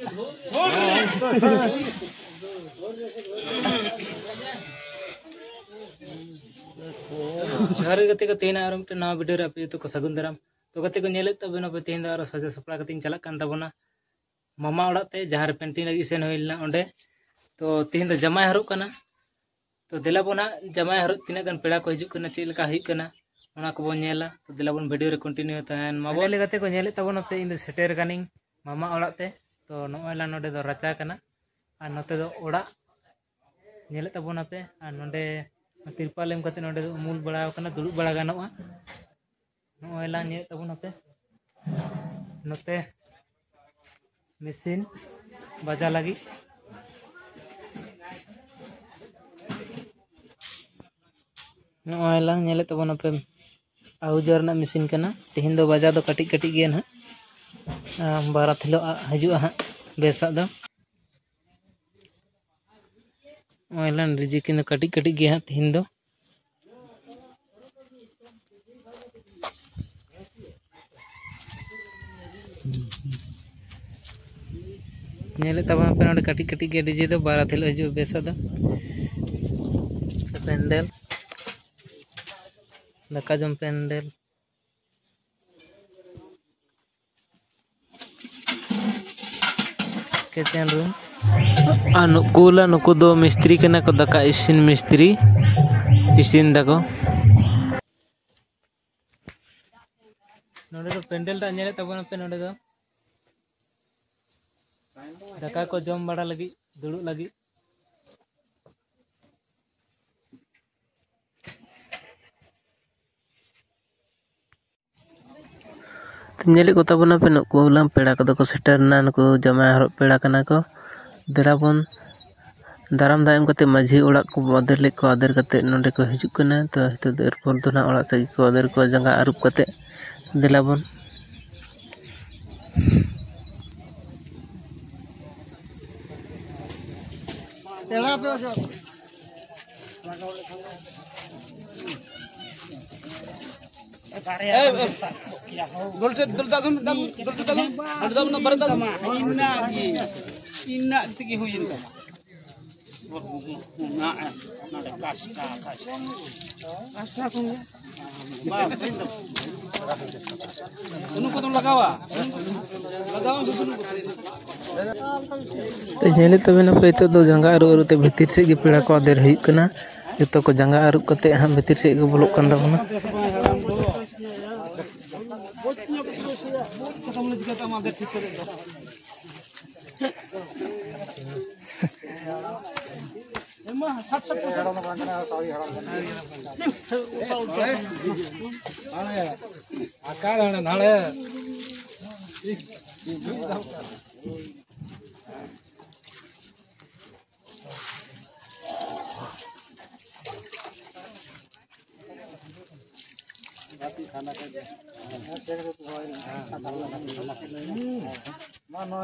जहर गति को तेना और मिट्टे नवा वीडियो रे आप तो को सगुन दाराम तो गति को नेले तबेना पे तेन और सजा सपड़ा कतिन चला कान तबना मामा ओड़ा ते जहां पेंटिंग लगी सेन होइलना ओंडे तो तीन दो जमाय हरुक कना तो दिलाबोना जमाय हरुक तिना गन पेड़ा को हिजुक कना चे लका हिक कना ओना को बो नेला तो दिलाबोन वीडियो रे कंटिन्यू तान माबो ले गते को नेले तबना पे इन सेटेर कानिंग मामा ओड़ा ते तो नोयला नोडे दो रचा कना और नोते दो ओड़ा नेले तबना पे और नोडे तिरपाल एम कते नोडे मूल बड़ा कना दुड़ुब बड़ा गानोआ नोयला नेले तबना पे नोते मेसिन बाजा लगी नोयला नेले तबना पे आउजार ना मेसिन कना तेहिन दो बाजा दो कटी कटी गे ना बारा थिलो हजुआ हा बेसा दो नोयला रिजिकिन दो कटी कटी गे हा तेहिन दो नेले तबना पे नोडे कटी कटी गे डीजे दो बारा थिलो हजु बेसा दो पेंडल दाका जम पेंडल किचन रूम अनुकूला नुकु दो मिस्त्री कना को दाका इसिन मिस्त्री इसिन दाको नोडे दो पेंडल टा नेले तबना पे नोडे दो दाका को जम बड़ा लगी दुड़ु लगी नेले को तबना पे नुकु उलाम पेड़ा को को सेटर ना नुकु जमाय हरो पेड़ा कना को देराबन दाराम दायम कते माझी ओड़ा को अदर ले को अदर कते नोडे को हिजुक कना तो हितो एरपोर दो ना ओड़ा सगी को अदर को जंगा अरुप कते देलाबन पेड़ा पे जो Dolce doltagun ada mana berada ina tiki hujan na kasta kung unuk potong lagawa susun तो जेले तबे ना पे तो दो जंगा आरु आरु ते भीतर से गे पेड़ा को आदेर हुई कना जतो को जंगा आरु कते हां भीतर से गे बोलोक कान दाबना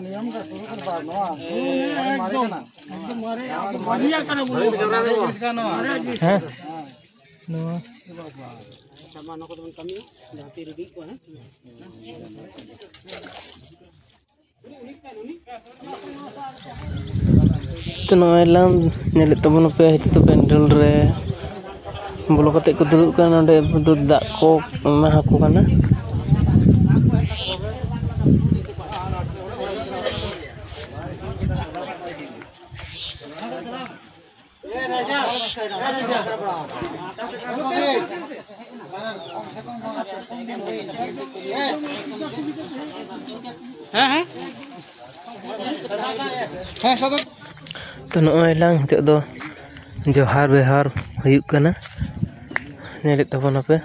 नियम का शुरू कर बार नो मारे ना मारिया करे बोलो इसका नो है नो सामान को तुम कमी जाती रेडी को है तो नोयला नेले तबन पे हितो पेंडल रे बोलो कते को दुड़ुब का नोडे दूध दा को एमा को काना तो नोयला हितो दो जोहार बेहार हुयुक कना नेले तबना पे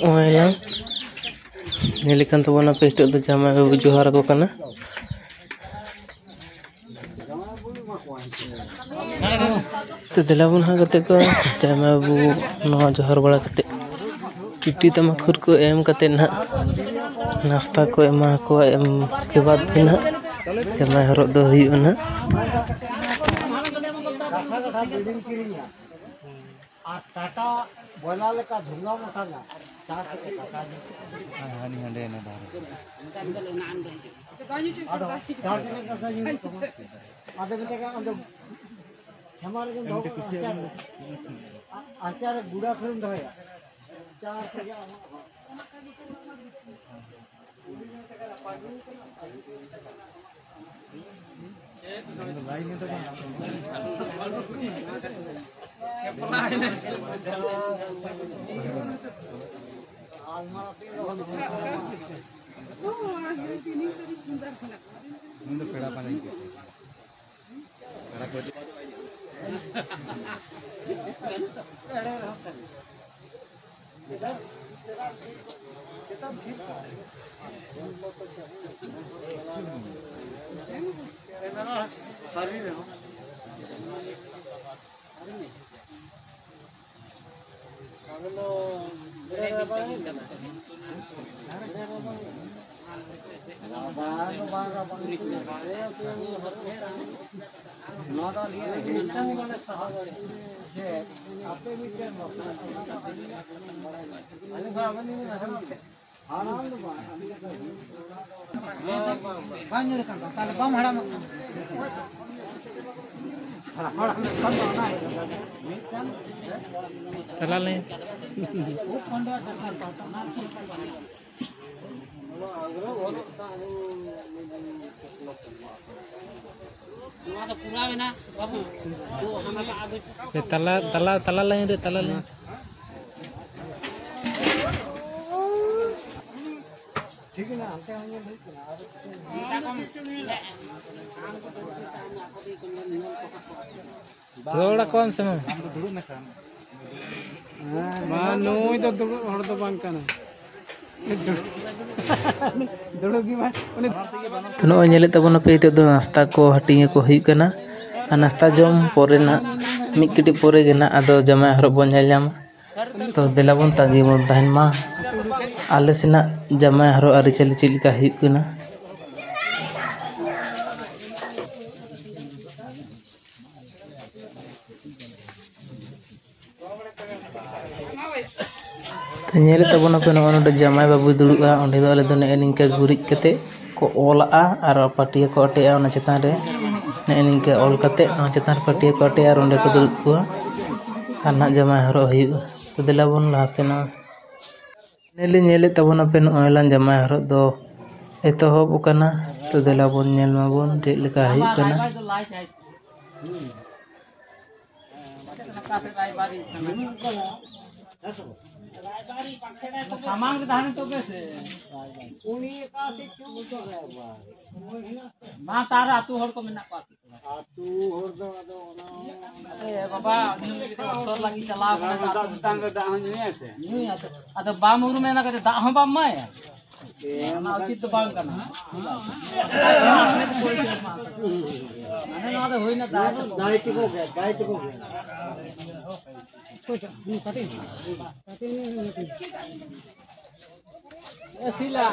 Oilang nyelikan tawon apa itu tuh jamaah babu johar ko kana तो दिलावन हाँ कते को जमा बु नवा जोहर बड़ा कते किटी तमा खुर को एम कते ना नाश्ता को एमा को एम के बाद फिर ना जमा हरो दो हुई ना टाटा बोला लेका धुंगा मठाना हानी हंडे ना आधे घंटे का अंदर हमारे आचार्य बुढ़ा फिल्म दया चार लाइन में तो ముందు పెడ పని तला लाइन रे तला लाइन ठीक है ना हमसे आएंगे थोड़ा कौन से हम दुड़ू में सन मा नोई तो दुड़ू हड़ तो बांग का ना दुड़ू की बात तो नो नेले तबन पे तो नाश्ता को हटिंगे को हुई कना नाश्ता जम पोरे ना मिकटी पोरे गेना आदो जमा हरो बन हेलाम तो दिलाबन तागी बन तहन मा आले सेना जमा हरो आरि चली चिलका हुई कना तो नेले तबन पे नो जमाई बाबू दुड़ुआ ओंडे दो आले दो ने निंका गुरिज कते को ओला और पाटिया को अटेआ ओना चेतान रे ने निंका ओल कते ओना चेतान पाटिया को अटेआ और ओंडे को दुड़ुब कुआ और ना जमाई हरो हुई तो दिलाबन लहा सेना नेले नेले तबन पे ओलान जमाई हरो दो एतोहब कना तो दिलाबन नेल माबन चेक लेका हुई कना सामान के धान तो कैसे उनी का से क्यों तो मा तारा तू हर को में ना पाती तू हर दो ए बाबा तो लगी चला टांग दा हन से न्यू आते अत बामुर में ना के दा हम बा मा ना उचित तो बांग करना माने ना तो होई ना दायित्व हो गया सिला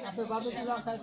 Apa babu tu lah saya